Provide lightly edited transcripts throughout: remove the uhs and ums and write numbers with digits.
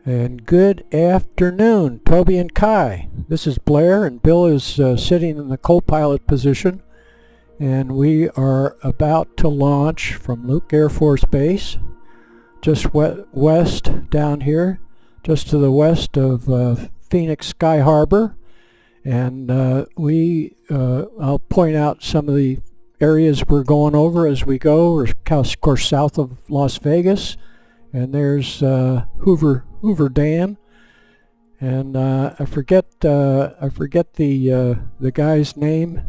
And good afternoon, Toby and Kai. This is Blair, and Bill is sitting in the co-pilot position, and we are about to launch from Luke Air Force Base, just west down here, just to the west of Phoenix Sky Harbor. And I'll point out some of the areas we're going over as we go. We're of course south of Las Vegas, and there's Hoover Dam, and I forget the guy's name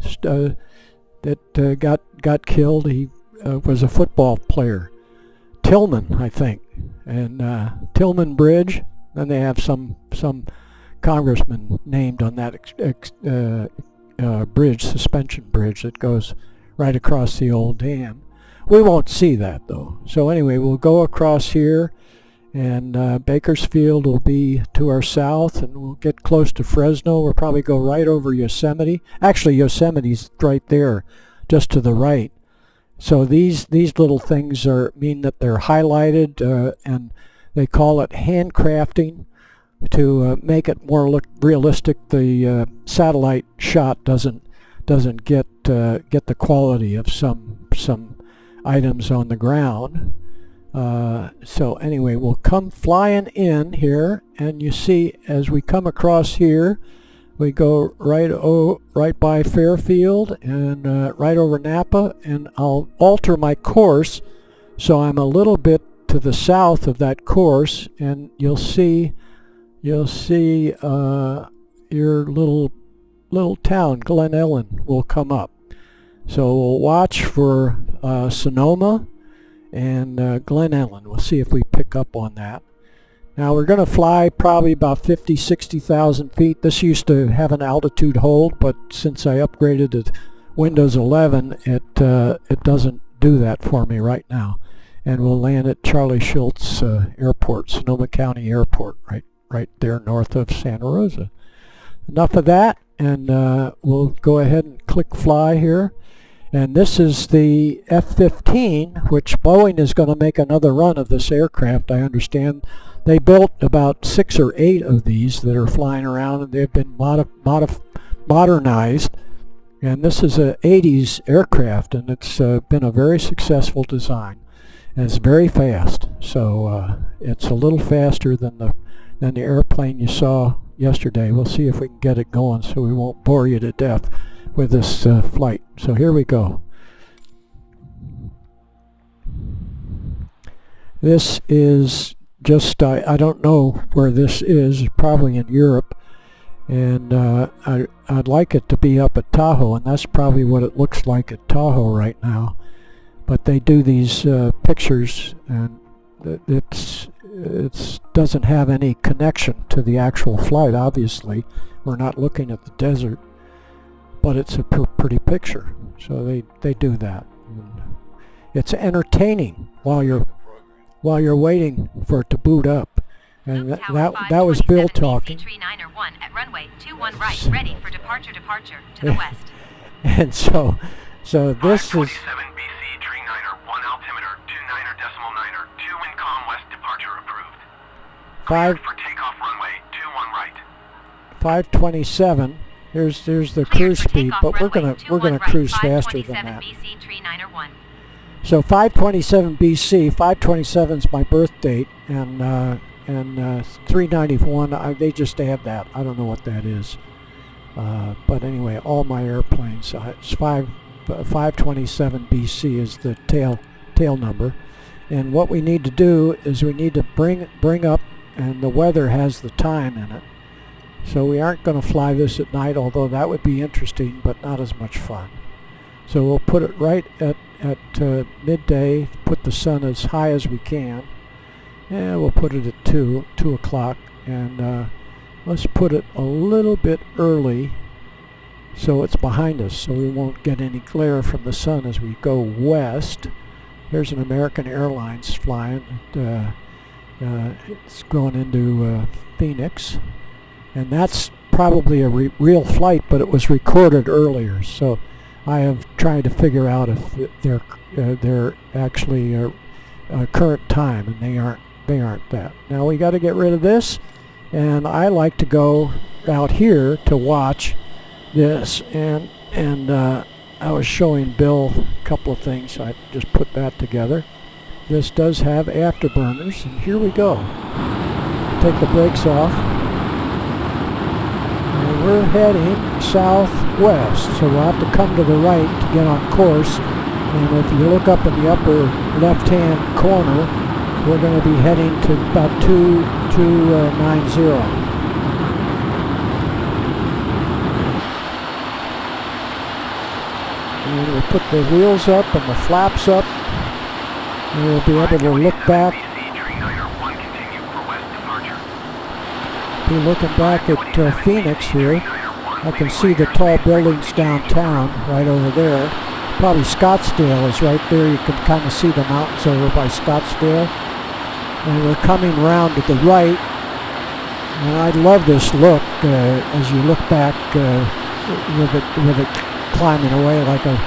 that got killed. He was a football player, Tillman, I think, and Tillman Bridge. Then they have some congressman named on that bridge, suspension bridge that goes right across the old dam. We won't see that though. So anyway, we'll go across here, and Bakersfield will be to our south, and we'll get close to Fresno. We'll probably go right over Yosemite. Actually, Yosemite's right there, just to the right. So these little things mean that they're highlighted, and they call it handcrafting to make it more look realistic. The satellite shot doesn't get the quality of some items on the ground. So anyway, we'll come flying in here, and you see as we come across here, we go right by Fairfield and right over Napa, and I'll alter my course so I'm a little bit to the south of that course, and you'll see your little town, Glen Ellen, will come up. So we'll watch for Sonoma and Glen Ellen. We'll see if we pick up on that. Now we're going to fly probably about 60,000 feet. This used to have an altitude hold, but since I upgraded to Windows 11, it doesn't do that for me right now. And we'll land at Charlie Schulz Airport, Sonoma County Airport, right there north of Santa Rosa. Enough of that, and we'll go ahead and click fly here. And this is the F-15, which Boeing is going to make another run of this aircraft, I understand. They built about 6 or 8 of these that are flying around, and they've been modernized. And this is an 80s aircraft, and it's been a very successful design. And it's very fast, so it's a little faster than the airplane you saw yesterday. We'll see if we can get it going so we won't bore you to death with this flight. So here we go. This is just, I don't know where this is, probably in Europe, and I'd like it to be up at Tahoe, and that's probably what it looks like at Tahoe right now. But they do these pictures, and it doesn't have any connection to the actual flight. Obviously, we're not looking at the desert, but it's a pretty picture. So they do that. And it's entertaining while you're waiting for it to boot up. And that was Bill talking. At runway 21 right, ready for departure to the west. And so this is 527 BC tree niner, 1 altimeter, 29er decimal niner, 2 wind calm west, departure approved. Cleared for takeoff runway 21 right. 527. There's the cruise speed, but we're gonna cruise faster than that. BC tree niner 1. So 527 BC, 527 is my birth date, and 391. They just add that. I don't know what that is. But anyway, all my airplanes, it's 527 BC is the tail number. And what we need to do is we need to bring up, and the weather has the time in it. So we aren't going to fly this at night, although that would be interesting, but not as much fun. So we'll put it right at midday, put the sun as high as we can. And we'll put it at 2 o'clock, and let's put it a little bit early so it's behind us, so we won't get any glare from the sun as we go west. There's an American Airlines flying. It's going into Phoenix, and that's probably a real flight, but it was recorded earlier. So I have tried to figure out if they're actually current time, and they aren't They aren't that. Now we got to get rid of this, and I like to go out here to watch this, and I was showing Bill a couple of things, so I just put that together. This does have afterburners, and here we go. Take the brakes off, and we're heading southwest, so we'll have to come to the right to get on course. And if you look up in the upper left-hand corner, we're going to be heading to about 2290. And we'll put the wheels up and the flaps up, and we'll be able to look back. Be looking back at Phoenix here. I can see the tall buildings downtown right over there. Probably Scottsdale is right there. You can kind of see the mountains over by Scottsdale. And we're coming around to the right. And I love this look as you look back with it climbing away like a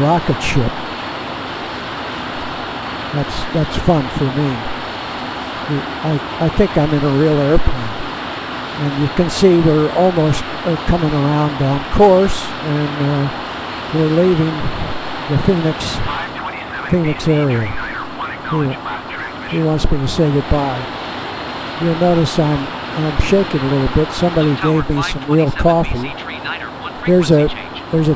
rocket ship. That's fun for me. I think I'm in a real airplane. And you can see we're almost coming around on course, and we're leaving the Phoenix area. He wants me to say goodbye. You'll notice I'm shaking a little bit. Somebody gave me some real coffee. There's a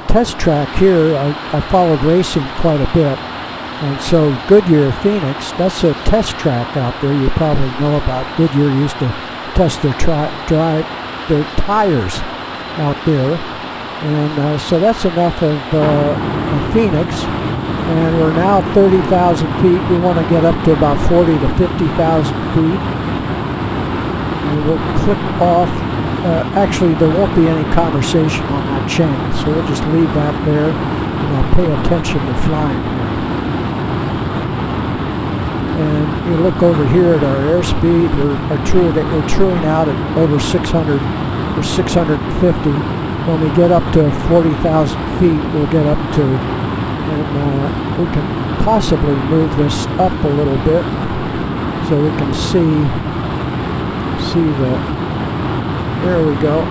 test track here. I followed racing quite a bit, and so Goodyear Phoenix, that's a test track out there. You probably know about. Goodyear used to test their tires out there, and so that's enough of Phoenix. And we're now 30,000 feet. We want to get up to about 40 to 50,000 feet. And we'll click off. Actually, there won't be any conversation on that channel, so we'll just leave that there, and I'll pay attention to flying here. And you look over here at our airspeed. We're truing out at over 600 or 650. When we get up to 40,000 feet, we'll get up to, and we can possibly move this up a little bit so we can see the. There we go.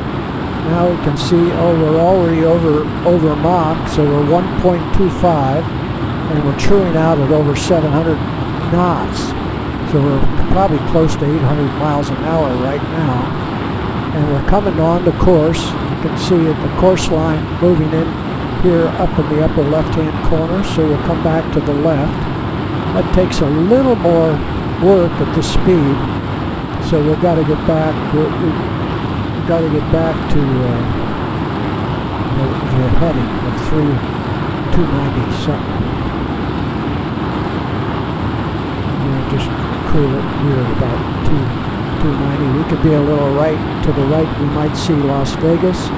Now we can see. Oh, we're already over Mach, so we're 1.25, and we're truing out at over 700 knots. So we're probably close to 800 miles an hour right now, and we're coming on the course. You can see the course line moving in here up in the upper left-hand corner, so we'll come back to the left. That takes a little more work at the speed, so we've got to get back. We've got to get back to the heading of 290 something. Just cool it here at about 290. We could be a little right to the right. We might see Las Vegas.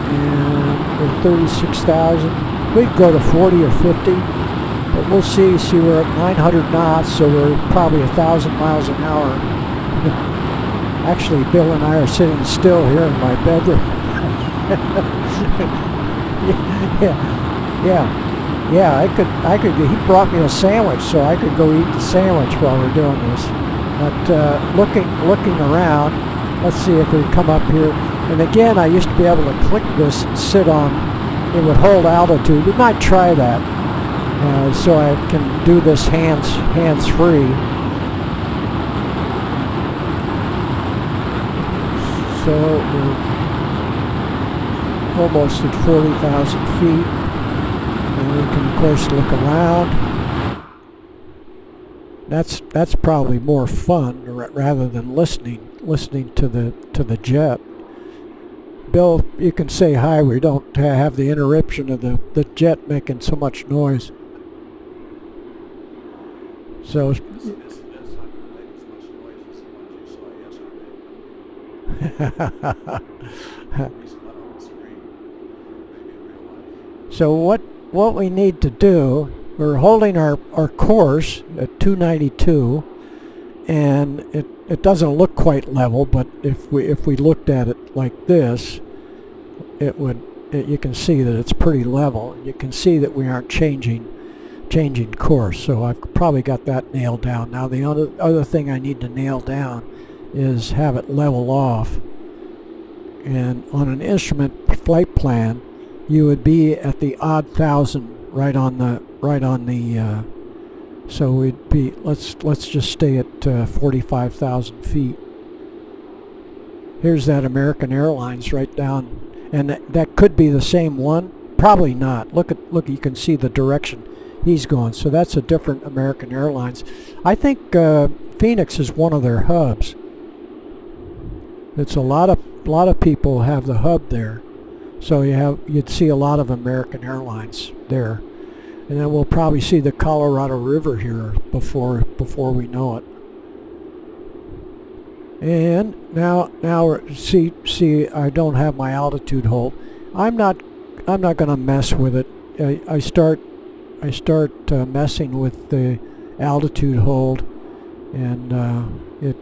And we're 36,000. We could go to 40 or 50, but we'll see. See, we're at 900 knots, so we're probably 1,000 miles an hour. Actually, Bill and I are sitting still here in my bedroom. Yeah, I could. He brought me a sandwich, so I could go eat the sandwich while we're doing this. But looking around, let's see if we come up here. And again, I used to be able to click this and sit on. It would hold altitude. We might try that, so I can do this hands-free. So we're almost at 40,000 feet. And we can, of course, look around. That's probably more fun rather than listening to the jet. Bill, you can say hi. We don't have the interruption of the jet making so much noise. So. So what we need to do, we're holding our course at 292, and it doesn't look quite level, but if we looked at it like this, you can see that it's pretty level. You can see that we aren't changing changing course. So I've probably got that nailed down. Now the other thing I need to nail down is have it level off. And on an instrument flight plan, you would be at the odd 1,000 right on the so we'd be, let's just stay at 45,000 feet. Here's that American Airlines right down, and that could be the same one. Probably not. Look, you can see the direction he's going. So that's a different American Airlines. I think Phoenix is one of their hubs. It's a lot of people have the hub there. So you'd see a lot of American Airlines there. And then we'll probably see the Colorado River here before we know it. And now see I don't have my altitude hold. I'm not going to mess with it. I start messing with the altitude hold, and it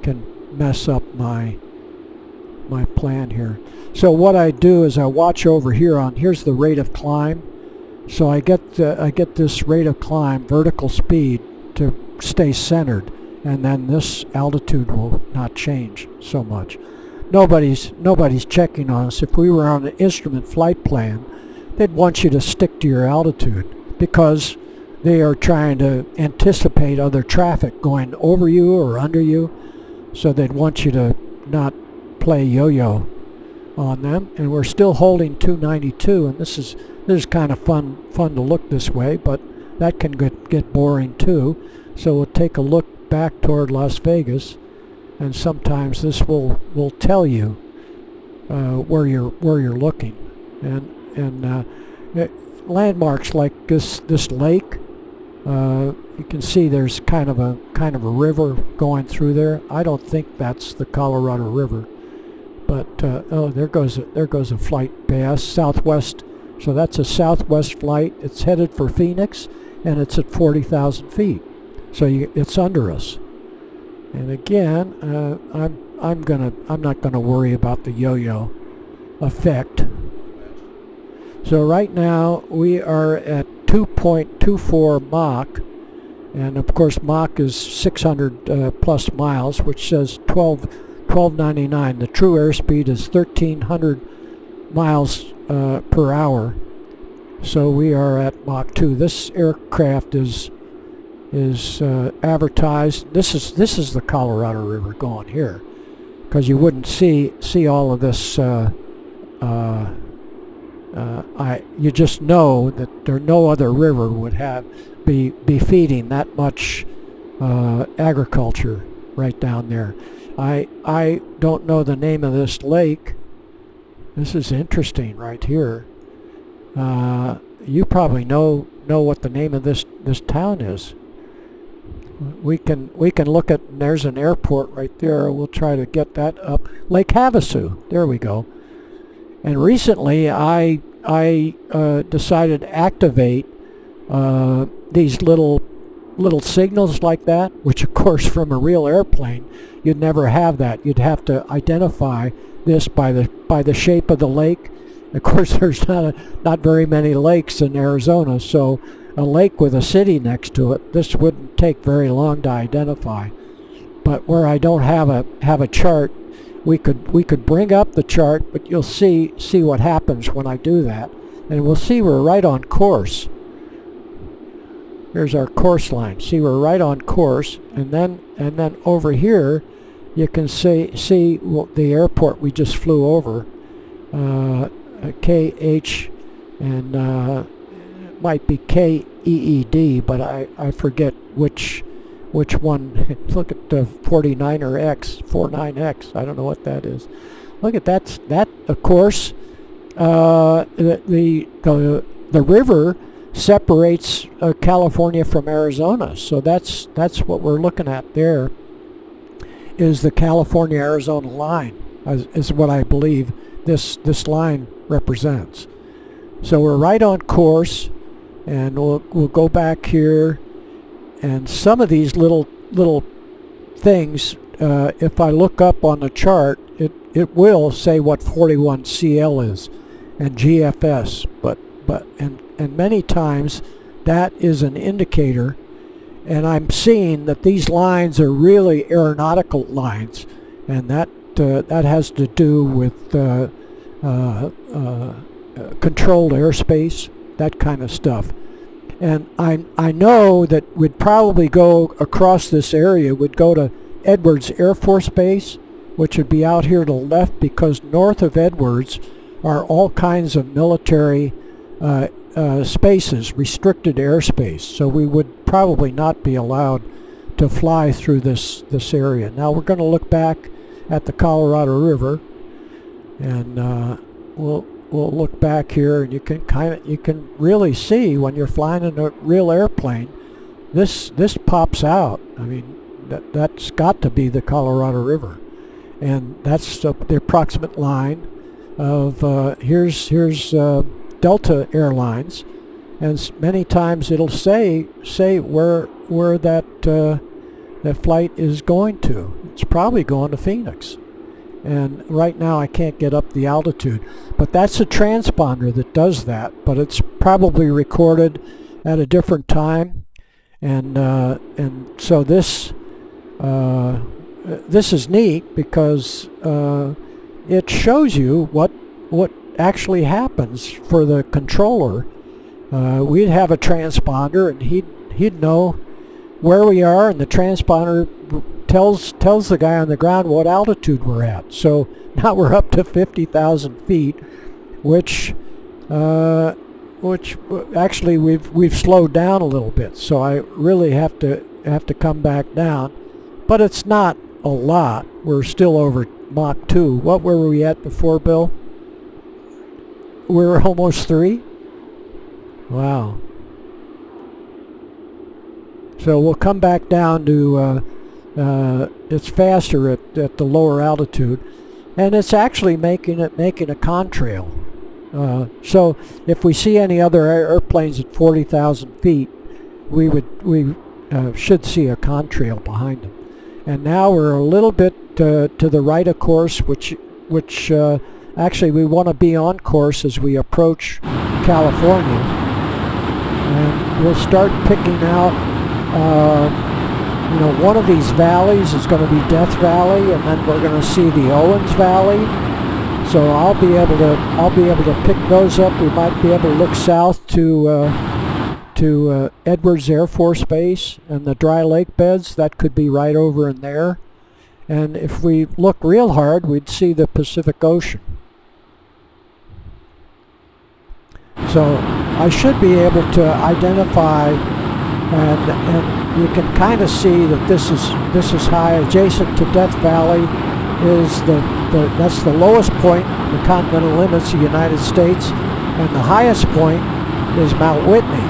can mess up my plan here. So what I do is I watch over here here's the rate of climb. So I get this rate of climb, vertical speed, to stay centered, and then this altitude will not change so much. Nobody's checking on us. If we were on an instrument flight plan, they'd want you to stick to your altitude because they are trying to anticipate other traffic going over you or under you. So they'd want you to not play yo-yo on them. And we're still holding 292, and this is kind of fun to look this way, but that can get boring too. So we'll take a look back toward Las Vegas, and sometimes this will tell you where you're looking, and landmarks like this lake. You can see there's kind of a river going through there. I don't think that's the Colorado River, but oh, there goes a flight past Southwest. So that's a Southwest flight. It's headed for Phoenix, and it's at 40,000 feet. So it's under us. And again, I'm not gonna worry about the yo-yo effect. So right now we are at 2.24 Mach, and of course Mach is 600 plus miles, which says 1299. The true airspeed is 1,300 miles per hour. So we are at Mach 2. This aircraft is advertised. This is the Colorado River going here, because you wouldn't see all of this. You just know that no other river would be feeding that much agriculture right down there. I don't know the name of this lake. This is interesting right here. You probably know what the name of this town is. We can look at, and there's an airport right there. We'll try to get that up. Lake Havasu. There we go. And recently I decided to activate these little signals like that, which of course from a real airplane you'd never have that. You'd have to identify this by the shape of the lake. Of course there's not very many lakes in Arizona, so a lake with a city next to it, this wouldn't take very long to identify. But where I don't have a chart, we could bring up the chart, but you'll see what happens when I do that, and we'll see we're right on course. Here's our course line. See, we're right on course, and then over here you can see the airport we just flew over, KH, and might be KEED, but I forget which one. Look at the 49X. I don't know what that is. Look at that. Of course, the river separates California from Arizona. So that's what we're looking at there. Is the California-Arizona line is what I believe this line represents. So we're right on course, and we'll go back here. And some of these little things, if I look up on the chart, it will say what 41 CL is, and GFS, but and many times that is an indicator, and I'm seeing that these lines are really aeronautical lines, and that has to do with controlled airspace, that kind of stuff. And I know that we'd probably go across this area, would go to Edwards Air Force Base, which would be out here to the left, because north of Edwards are all kinds of military spaces, restricted airspace. So we would probably not be allowed to fly through this area. Now we're going to look back at the Colorado River, and we'll look back here, and you can really see when you're flying in a real airplane, this pops out. I mean, that's got to be the Colorado River, and that's the approximate line of here's Delta Airlines, and many times it'll say where that flight is going to. It's probably going to Phoenix. And right now I can't get up the altitude, but that's a transponder that does that, but it's probably recorded at a different time, and so this is neat, because it shows you what actually happens for the controller. We'd have a transponder, and he'd know where we are, and the transponder tells the guy on the ground what altitude we're at. So now we're up to 50,000 feet, which actually we've slowed down a little bit. So I really have to come back down, but it's not a lot. We're still over Mach II. What were we at before, Bill? We're almost 3. Wow. So we'll come back down to it's faster at the lower altitude, and it's actually making a contrail. So if we see any other airplanes at 40,000 feet, we should see a contrail behind them. And now we're a little bit to the right of course, which actually we want to be on course as we approach California, and we'll start picking out. One of these valleys is going to be Death Valley, and then we're going to see the Owens Valley. So I'll be able to pick those up. We might be able to look south to Edwards Air Force Base and the dry lake beds. That could be right over in there. And if we look real hard, we'd see the Pacific Ocean. So I should be able to identify, and you can kind of see that this is high. Adjacent to Death Valley is that's the lowest point in the continental limits of the United States, and the highest point is Mount Whitney.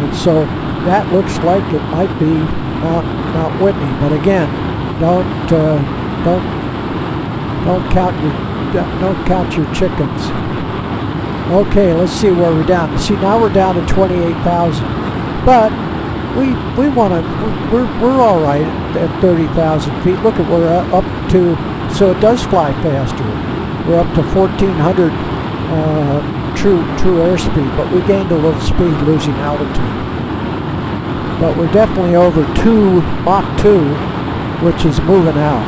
And so that looks like it might be Mount Whitney. But again, don't count your chickens. Okay, let's see where we're down. See, now we're down to 28,000, but we're all right at 30,000 feet. Look at we're up to, so it does fly faster. We're up to 1,400 true airspeed, but we gained a little speed losing altitude. But we're definitely over Mach II, which is moving out.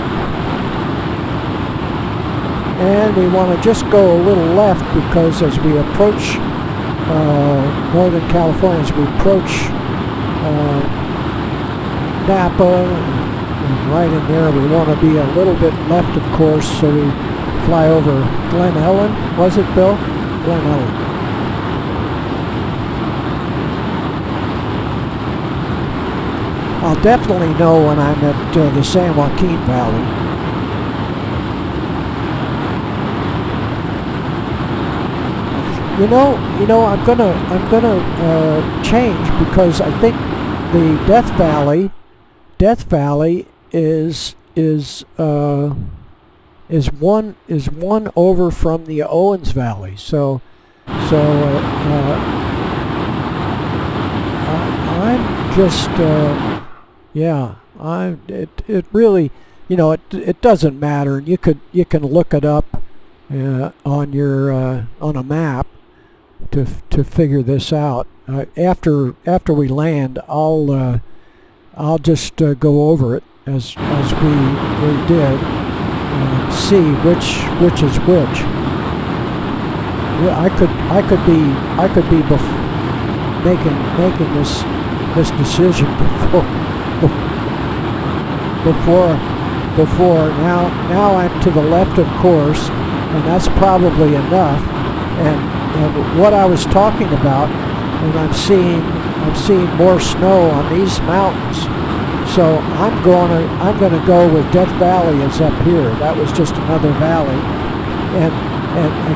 And we want to just go a little left, because as we approach Northern California, as we approach Napa, and right in there, we want to be a little bit left, of course, so we fly over Glen Ellen. Was it, Bill? Glen Ellen. I'll definitely know when I'm at the San Joaquin Valley. You know, I'm gonna change, because I think the Death Valley is one over from the Owens Valley. So I'm just it really, it doesn't matter. You can look it up on a map. to figure this out. After we land, I'll just go over it as we did, and see which is which. I could be making this decision before now I'm to the left, of course, and that's probably enough. And what I was talking about, and I'm seeing more snow on these mountains. So I'm gonna go with Death Valley is up here. That was just another valley, and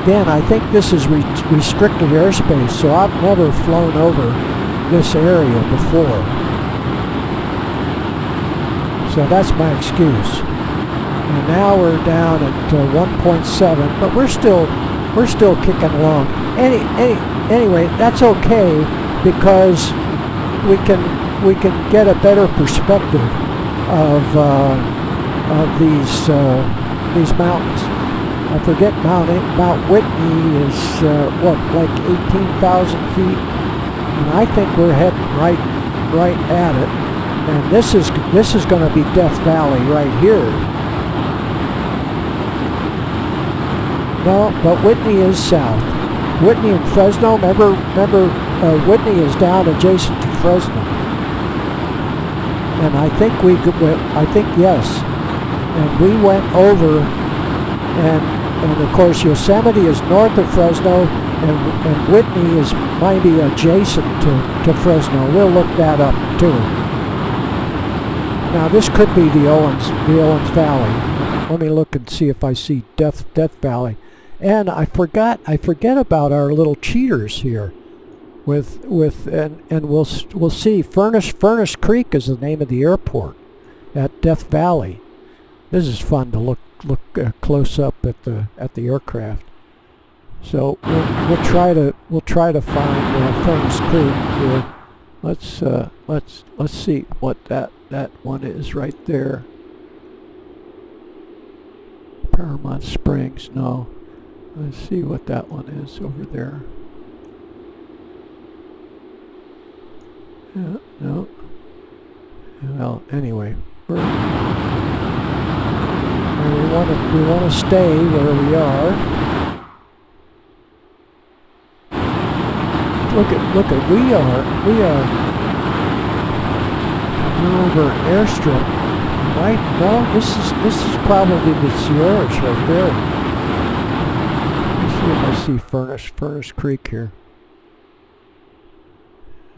again, I think this is restricted airspace. So I've never flown over this area before. So that's my excuse. And now we're down at 1.7, but we're still kicking along. Anyway, that's okay, because we can get a better perspective of these mountains. I forget Mount Whitney is like 18,000 feet, and I think we're heading right at it. And this is going to be Death Valley right here. No, but Whitney is south. Whitney and Fresno. Remember, Whitney is down adjacent to Fresno. And I think yes. And we went over, and of course Yosemite is north of Fresno, and Whitney is maybe adjacent to Fresno. We'll look that up too. Now this could be the Owens Valley. Let me look and see if I see Death Valley. And I forget about our little cheaters here. And we'll see. Furnace Creek is the name of the airport at Death Valley. This is fun to look close up at the aircraft. So we'll try to find Furnace Creek here. Let's see what that one is right there. Paramount Springs. No. Let's see what that one is over there. Yeah, no. Well, anyway, we want to stay where we are. Look at we are over an airstrip, right? No, this is probably the Sierras right there. Let's see if I see Furnace Creek here.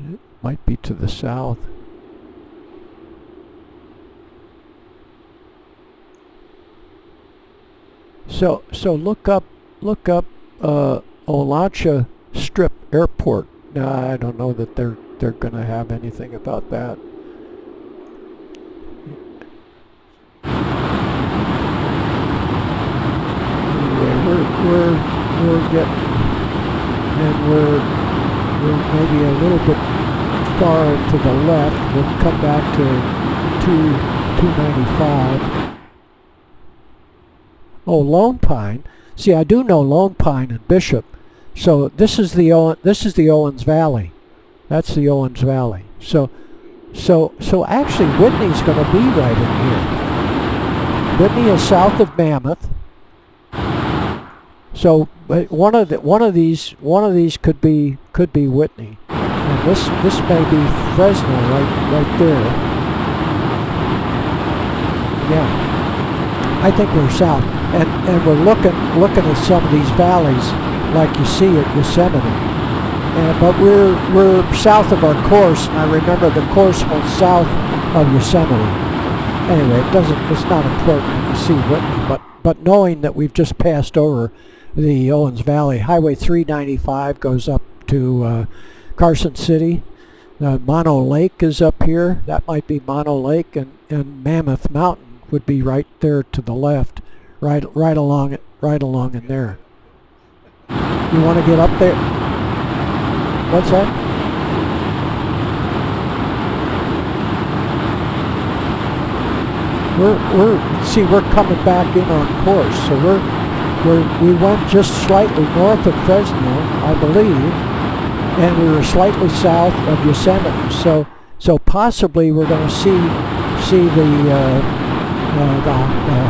It might be to the south. So look up Olancha Strip Airport. Now I don't know that they're going to have anything about that. Anyway, we're getting, and we're maybe a little bit far to the left. We'll come back to 295. Oh, Lone Pine. See, I do know Lone Pine and Bishop. So this is the Owens Valley. That's the Owens Valley. So actually Whitney's going to be right in here. Whitney is south of Mammoth. So one of these could be Whitney. And this may be Fresno right there. Yeah. I think we're south. And we're looking at some of these valleys like you see at Yosemite. But we're south of our course, and I remember the course went south of Yosemite. Anyway, it's not important to see Whitney, but knowing that we've just passed over the Owens Valley, Highway 395 goes up to Carson City. Mono Lake is up here. That might be Mono Lake, and Mammoth Mountain would be right there to the left, right along in there. You want to get up there? What's that? We're coming back in on course, so we went just slightly north of Fresno, I believe, and we were slightly south of Yosemite. So possibly we're going to see the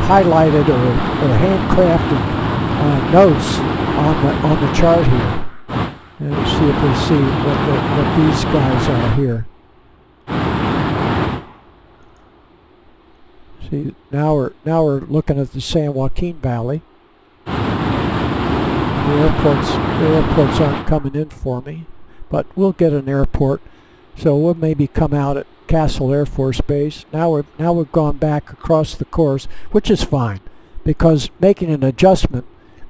highlighted or handcrafted notes on the chart here. And let's see if we see what these guys are here. See, now we're looking at the San Joaquin Valley. The airports aren't coming in for me, but we'll get an airport. So we'll maybe come out at Castle Air Force Base. Now we've gone back across the course, which is fine, because making an adjustment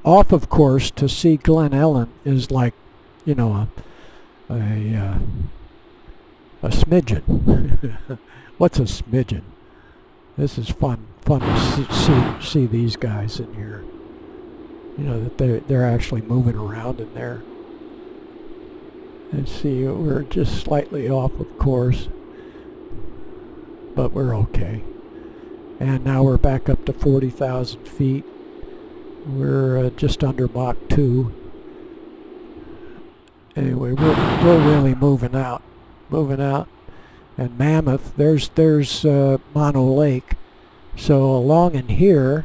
off of course to see Glen Ellen is like, you know, a smidgen. What's a smidgen? This is fun to see these guys in here. You know, that they're actually moving around in there. And see, we're just slightly off of course, but we're okay. And now we're back up to 40,000 feet. We're just under Mach II. Anyway, we're really moving out. And Mammoth, there's Mono Lake. So along in here,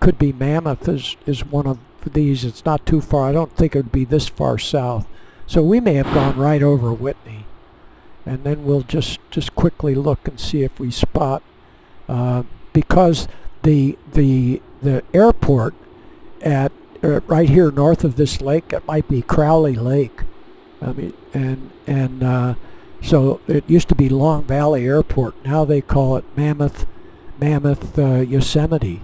could be Mammoth is one of these. It's not too far. I don't think it would be this far south. So we may have gone right over Whitney. And then we'll just quickly look and see if we spot, because the airport at right here north of this lake, it might be Crowley Lake. I mean, so it used to be Long Valley Airport. Now they call it Mammoth Yosemite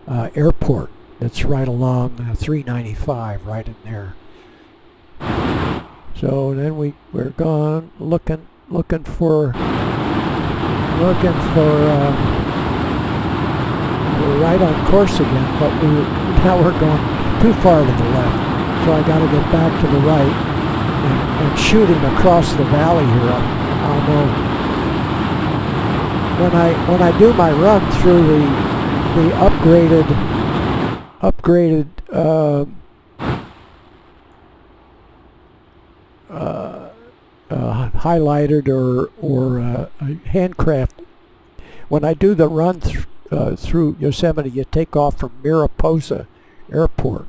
Airport. That's right along 395, right in there. So then we're gone looking for we're right on course again, but now we're going too far to the left. So I got to get back to the right and shooting across the valley here. I'll know when I do my run through the upgraded highlighted or handcrafted. When I do the run through Yosemite, you take off from Mariposa Airport.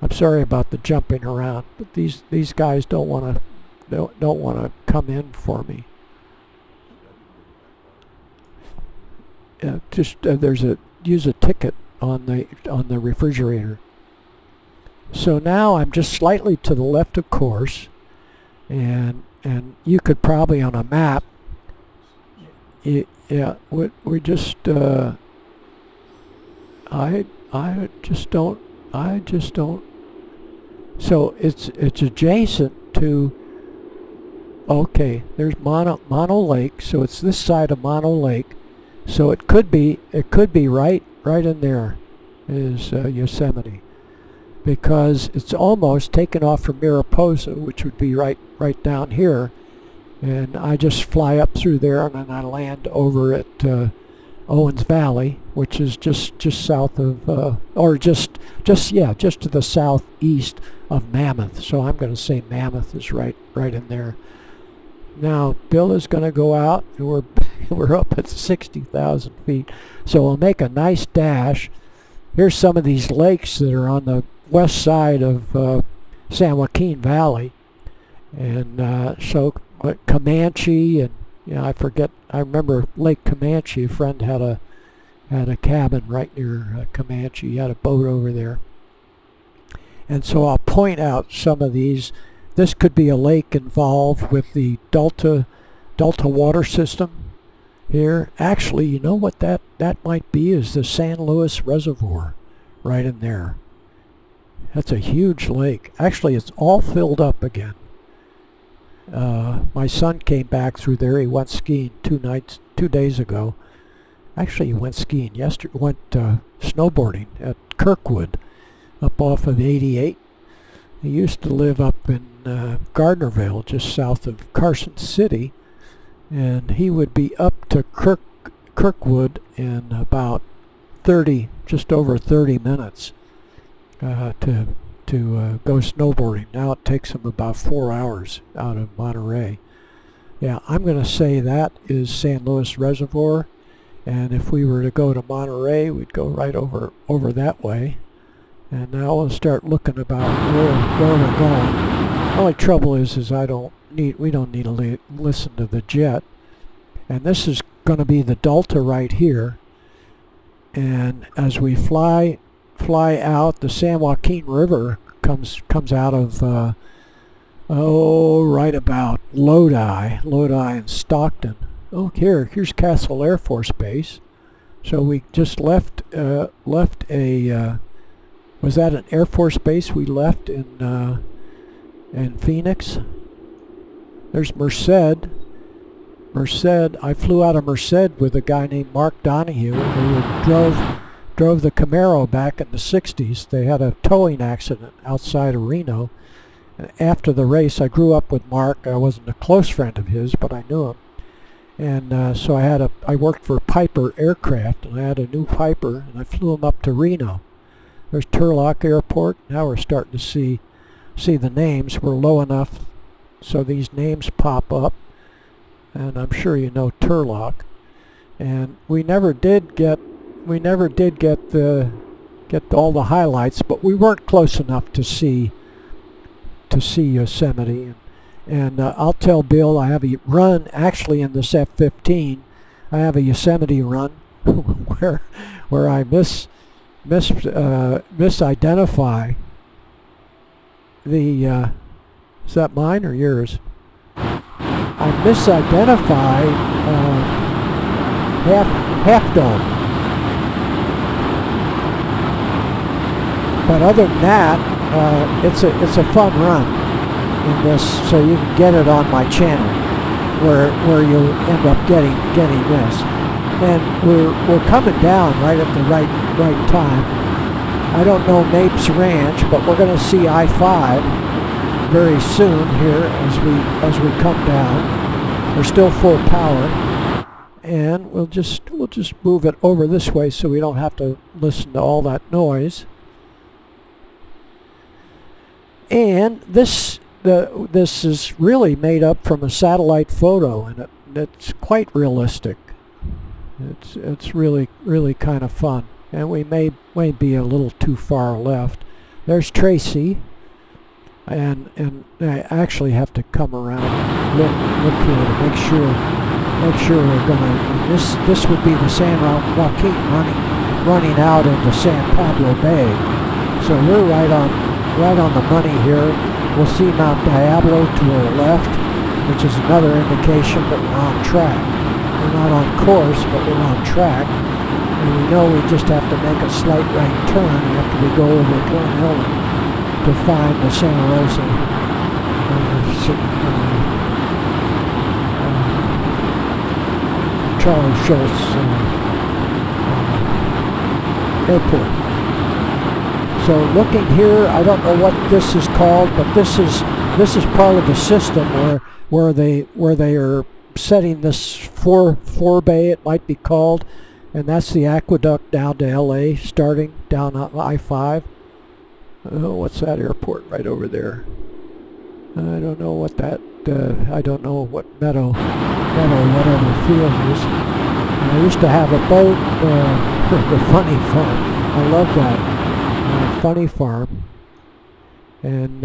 I'm sorry about the jumping around, but these guys don't want to come in for me. Use a ticket on the refrigerator. So now I'm just slightly to the left of course, and you could probably on a map. We just I just don't. So it's adjacent to. Okay, there's Mono Lake, so it's this side of Mono Lake. So it could be right in there is Yosemite, because it's almost taken off from Mariposa, which would be right down here, and I just fly up through there and then I land over at Owens Valley, which is just south of or just to the southeast of Mammoth. So I'm going to say Mammoth is right in there. Now Bill is going to go out, and we're up at 60,000 feet. So we'll make a nice dash. Here's some of these lakes that are on the west side of San Joaquin Valley, and so Comanche, and I remember Lake Comanche. A friend had a cabin right near Comanche. He had a boat over there, and so I'll point out some of these. This could be a lake involved with the Delta water system here. Actually, you know what that might be is the San Luis Reservoir right in there. That's a huge lake. Actually, it's all filled up again. My son came back through there. He went skiing 2 days ago. Actually, he went skiing yesterday. Went snowboarding at Kirkwood, up off of 88. He used to live up in Gardnerville, just south of Carson City, and he would be up to Kirkwood in about just over 30 minutes. to go snowboarding. Now it takes them about 4 hours out of Monterey. Yeah, I'm going to say that is San Luis Reservoir, and if we were to go to Monterey, we'd go right over that way. And now we'll start looking about where we're going. The only trouble is we don't need to listen to the jet. And this is going to be the Delta right here. And as we fly out, the San Joaquin River comes out of right about Lodi and Stockton. Oh, here's Castle Air Force Base. So we just left a was that an Air Force base we left in Phoenix? There's Merced. I flew out of Merced with a guy named Mark Donahue, who drove the Camaro back in the 60s. They had a towing accident outside of Reno. And after the race, I grew up with Mark. I wasn't a close friend of his, but I knew him. And so I worked for Piper Aircraft, and I had a new Piper, and I flew him up to Reno. There's Turlock Airport. Now we're starting to see the names. We're low enough so these names pop up, and I'm sure you know Turlock. And we never did get all the highlights, but we weren't close enough to see Yosemite. And I'll tell Bill I have a run actually in this F-15. I have a Yosemite run where I misidentify the is that mine or yours? I misidentify Half Dome. But other than that, it's a fun run in this, so you can get it on my channel where you'll end up getting this. And we're coming down right at the right time. I don't know Mapes Ranch, but we're going to see I-5 very soon here as we come down. We're still full power, and we'll just move it over this way so we don't have to listen to all that noise. And this is really made up from a satellite photo, and it's quite realistic. It's really kind of fun, and we may be a little too far left. There's Tracy, and I actually have to come around and look here to make sure we're gonna. This would be the San Joaquin running out into San Pablo Bay, so we're right on the money here. We'll see Mount Diablo to our left, which is another indication that we're on track. We're not on course, but we're on track. And we know we just have to make a slight right turn after we go over Glen Ellen to find the Santa Rosa Charles Schulz airport. So looking here, I don't know what this is called, but this is part of the system where they are setting this forebay, it might be called, and that's the aqueduct down to LA, starting down on I-5. Oh, what's that airport right over there? I don't know what that. I don't know what meadow whatever field is. And I used to have a boat for the Funny Farm. I love that. Funny Farm, and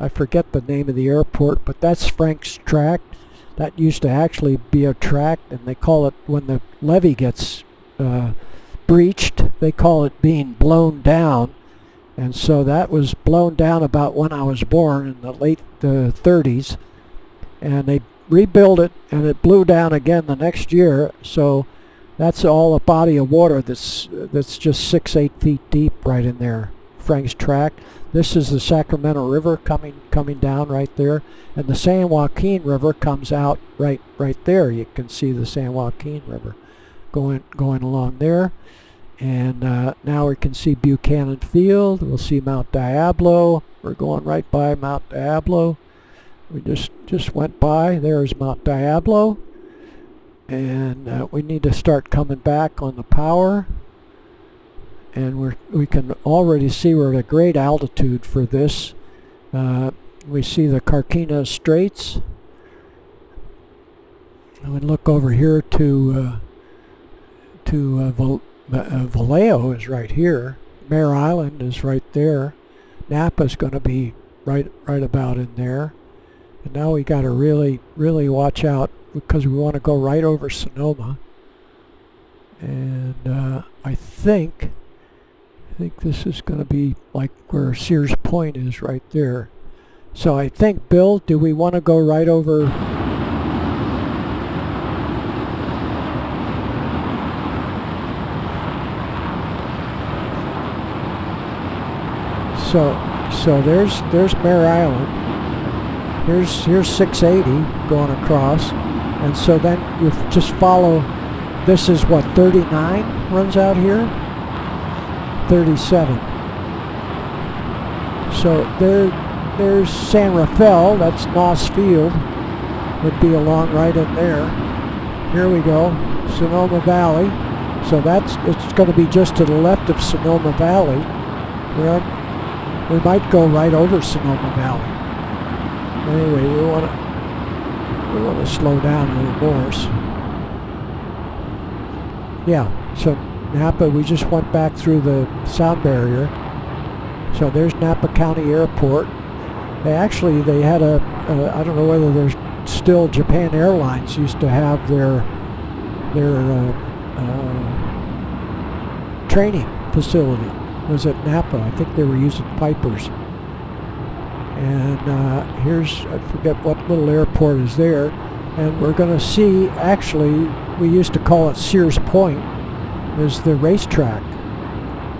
I forget the name of the airport, but that's Frank's Track. That used to actually be a track, and they call it, when the levee gets breached, they call it being blown down. And so that was blown down about when I was born in the late 30s, and they rebuilt it, and it blew down again the next year. So that's all a body of water that's just 6-8 feet deep right in there. Frank's Track. This is the Sacramento River coming down right there, and the San Joaquin River comes out right there. You can see the San Joaquin River going along there, and now we can see Buchanan Field. We'll see Mount Diablo. We're going right by Mount Diablo. We just went by. There's Mount Diablo. And we need to start coming back on the power. and we can already see we're at a great altitude for this. We see the Carquinez Straits. And we look over here to Vallejo is right here. Mare Island is right there. Napa's going to be right about in there. And now we got to really watch out because we want to go right over Sonoma. And I think this is going to be like where Sears Point is right there. So I think, Bill, do we want to go right over? So there's Mare Island. Here's 680 going across, and so then you just follow. This is what, 39 runs out here. 37. So there's San Rafael. That's Noss Field. Would be along right in there. Here we go, Sonoma Valley. So it's going to be just to the left of Sonoma Valley. We might go right over Sonoma Valley. Anyway, we want to slow down a little more. Yeah, so Napa, we just went back through the sound barrier. So there's Napa County Airport. They had I don't know whether there's still, Japan Airlines used to have their training facility was at Napa. I think they were using Pipers. And here's, I forget what little airport is there. And we're going to see, actually, we used to call it Sears Point, is the racetrack.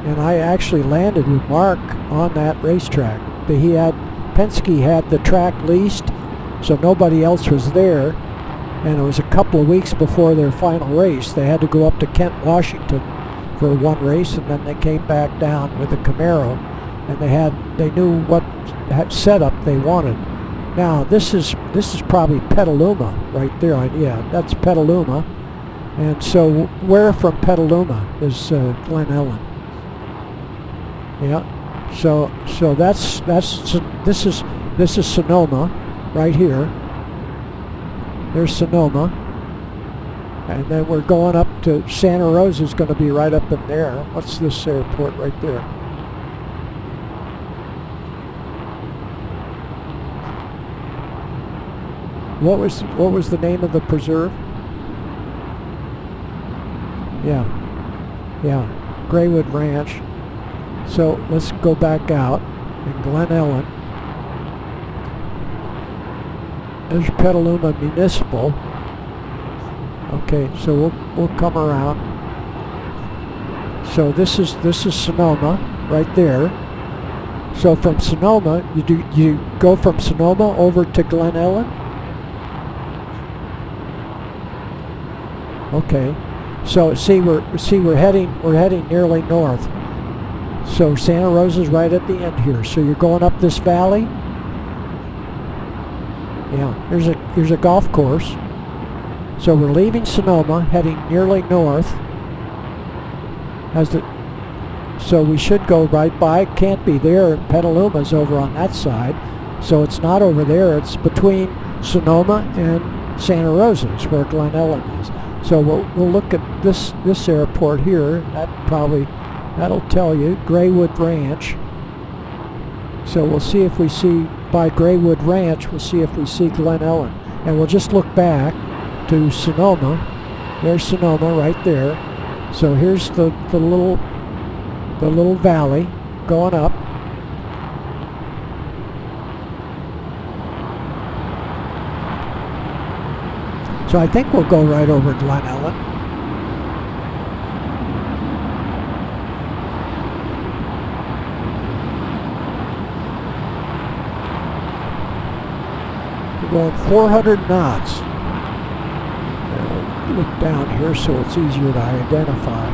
And I actually landed with Mark on that racetrack. Penske had the track leased, so nobody else was there. And it was a couple of weeks before their final race. They had to go up to Kent, Washington for one race, and then they came back down with a Camaro, and they knew what setup they wanted. Now this is probably Petaluma right there. Yeah, that's Petaluma, and so where from Petaluma is Glen Ellen. Yeah, so this is Sonoma right here. There's Sonoma. And then we're going up to Santa Rosa is going to be right up in there. What's this airport right there? What was the name of the preserve? Yeah, Graywood Ranch. So let's go back out in Glen Ellen. There's Petaluma Municipal. Okay, so we'll come around. So this is Sonoma right there. So from Sonoma, you go from Sonoma over to Glen Ellen. Okay, so see we're heading nearly north. So Santa Rosa's right at the end here. So you're going up this valley. Yeah, here's a golf course. So we're leaving Sonoma, heading nearly north. So we should go right by. Can't be there. Petaluma's over on that side, so it's not over there. It's between Sonoma and Santa Rosa. It's where Glen Ellen is. So we'll look at this airport here. That'll tell you Graywood Ranch. So we'll see if we see by Graywood Ranch. We'll see if we see Glen Ellen, and we'll just look back to Sonoma. There's Sonoma right there. So here's the little valley going up. So I think we'll go right over Glen Ellen. We're going 400 knots. Look down here so it's easier to identify.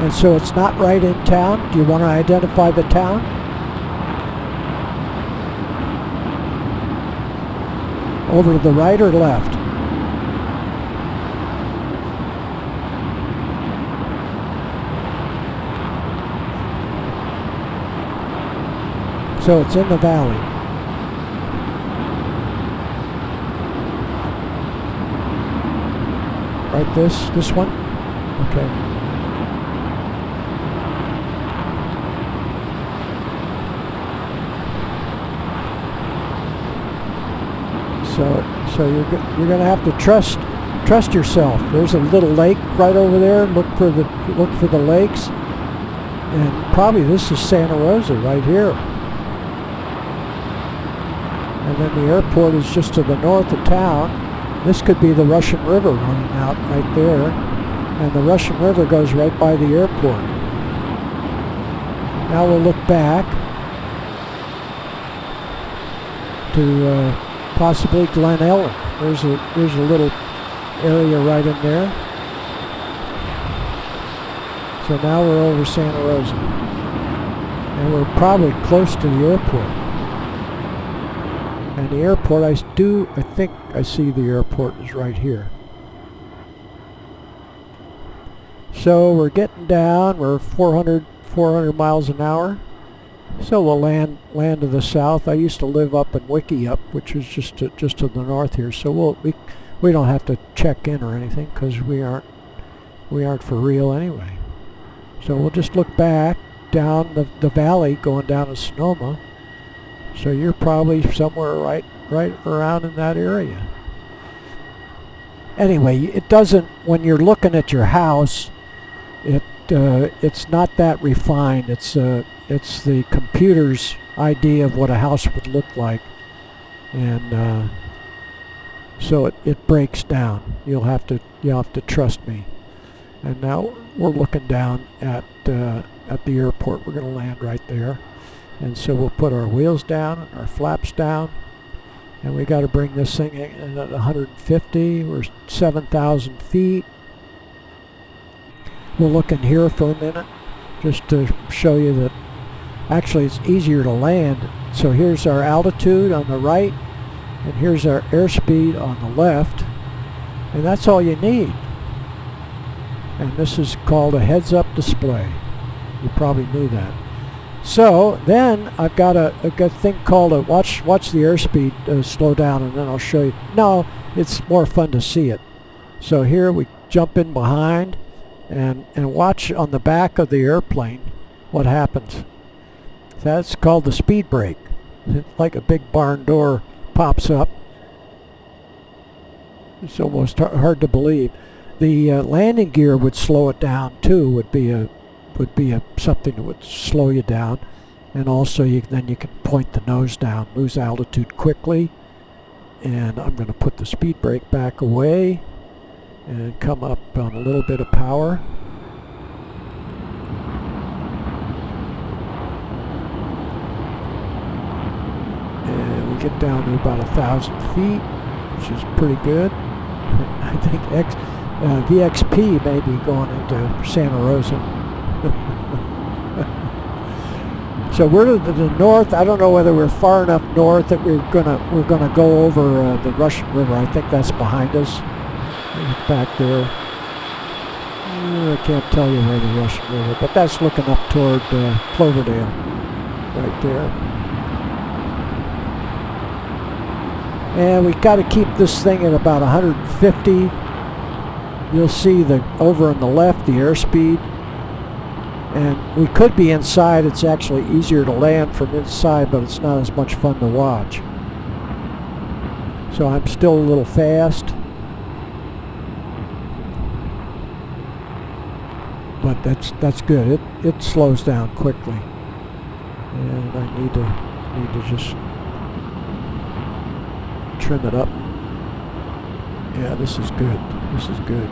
And so it's not right in town. Do you want to identify the town? Over to the right or left? So it's in the valley. Right, this one? Okay. So you're going to have to trust yourself. There's a little lake right over there. Look for the lakes, and probably this is Santa Rosa right here. And then the airport is just to the north of town. This could be the Russian River running out right there, and the Russian River goes right by the airport. Now we'll look back to possibly Glen Ellen. There's a little area right in there. So now we're over Santa Rosa, and we're probably close to the airport. And the airport, I think I see the airport is right here. So we're getting down. We're 400 miles an hour. So we'll land to the south. I used to live up in Wickiup, which is just to the north here. So we don't have to check in or anything because we aren't for real anyway. So we'll just look back down the valley going down to Sonoma. So you're probably somewhere right around in that area. Anyway, it doesn't, when you're looking at your house, it's not that refined. It's the computer's idea of what a house would look like, and so it breaks down. You'll have to trust me. And now we're looking down at the airport. We're going to land right there. And so we'll put our wheels down, our flaps down, and we got to bring this thing in at 150. We're 7,000 feet. We'll look in here for a minute just to show you that actually it's easier to land. So here's our altitude on the right, and here's our airspeed on the left, and that's all you need. And this is called a heads-up display. You probably knew that. So then I've got a thing called a watch the airspeed slow down, and then I'll show you. No, it's more fun to see it. So here we jump in behind and watch on the back of the airplane what happens. That's called the speed brake. It's like a big barn door pops up. It's almost hard to believe. The landing gear would slow it down too. Would be something that would slow you down, and also then you can point the nose down, lose altitude quickly. And I'm going to put the speed brake back away and come up on a little bit of power. And we get down to about 1,000 feet, which is pretty good. I think VXP may be going into Santa Rosa. So we're to the north. I don't know whether we're far enough north that we're gonna go over the Russian River. I think that's behind us, back there. I can't tell you where the Russian River, but that's looking up toward Cloverdale, right there. And we got to keep this thing at about 150. You'll see over on the left the airspeed. And we could be inside. It's actually easier to land from inside, but it's not as much fun to watch. So I'm still a little fast, but that's good. It slows down quickly, and I need to just trim it up. Yeah, this is good. This is good.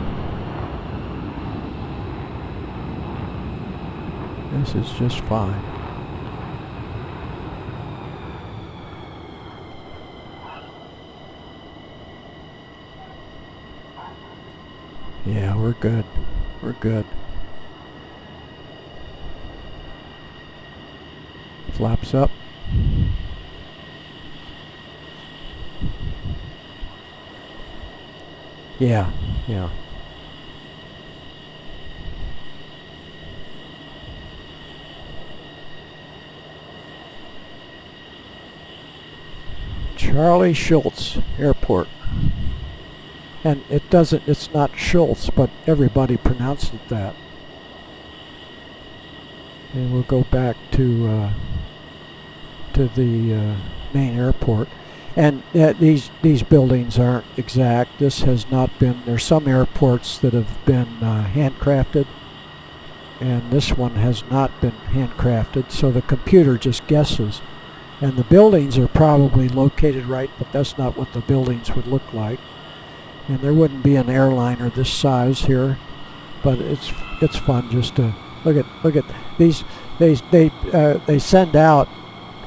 This is just fine. Yeah, we're good. We're good. Flaps up. Yeah, yeah. Charlie Schulz Airport. And it's not Schulz, but everybody pronounces it that. And we'll go back to the main airport. And these buildings aren't exact. This has not been, there's some airports that have been handcrafted, and this one has not been handcrafted, so the computer just guesses. And the buildings are probably located right, but that's not what the buildings would look like. And there wouldn't be an airliner this size here, but it's fun just to look at these. They send out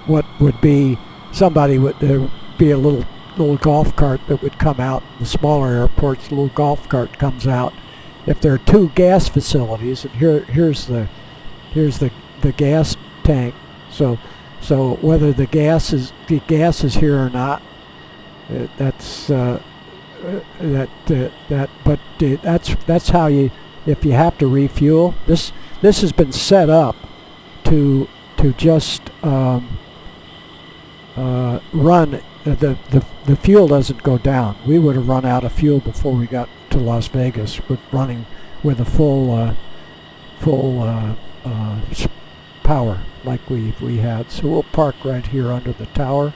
what would be somebody would be a little golf cart that would come out. In the smaller airports, a little golf cart comes out. If there are two gas facilities, and here's the gas tank. So whether the gas is here or not, that's how you, if you have to refuel. This has been set up to just run. The fuel doesn't go down. We would have run out of fuel before we got to Las Vegas, with running with a full power like we had. So we'll park right here under the tower,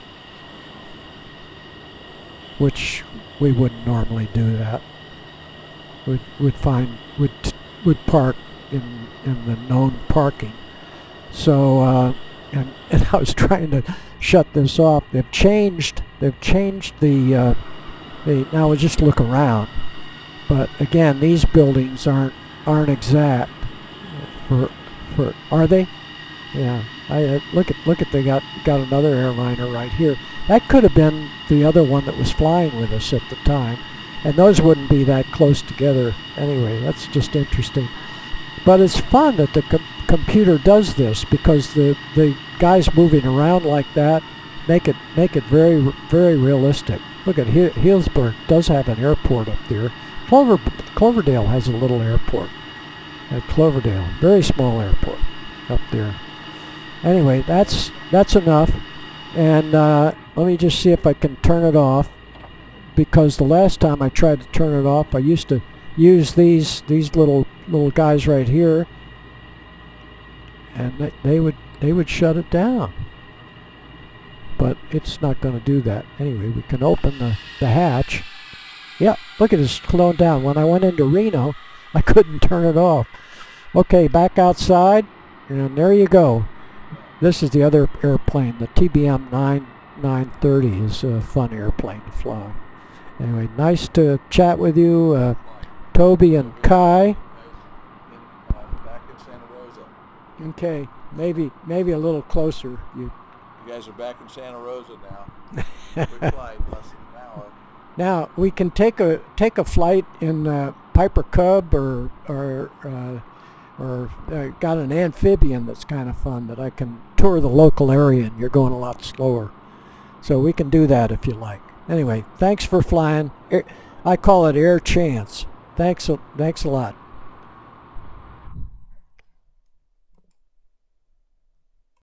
which we wouldn't normally do that. Would park in the known parking. So and I was trying to shut this off. They've changed the now we'll just look around. But again, these buildings aren't exact. Are they? Yeah. Look at they got another airliner right here. That could have been the other one that was flying with us at the time, and those wouldn't be that close together anyway. That's just interesting. But it's fun that the computer does this, because the guys moving around like that make it very, very realistic. Look at Healdsburg does have an airport up there. Cloverdale has a little airport at Cloverdale, very small airport up there. Anyway, that's enough. And let me just see if I can turn it off, because the last time I tried to turn it off, I used to use these little guys right here, and they would shut it down. But it's not going to do that. Anyway, we can open the hatch. Yeah, look at it, it's slowing down. When I went into Reno, I couldn't turn it off. Okay, back outside, and there you go. This is the other airplane. The TBM 930 is a fun airplane to fly. Anyway, nice to chat with you, Toby and Kai. Back in Santa Rosa. Okay, maybe a little closer. You guys are back in Santa Rosa now. Quick flight, less than an hour. Now we can take a flight in Piper Cub or got an amphibian that's kind of fun that I can tour the local area, and you're going a lot slower. So we can do that if you like. Anyway, thanks for flying. I call it Air Chance. Thanks a lot.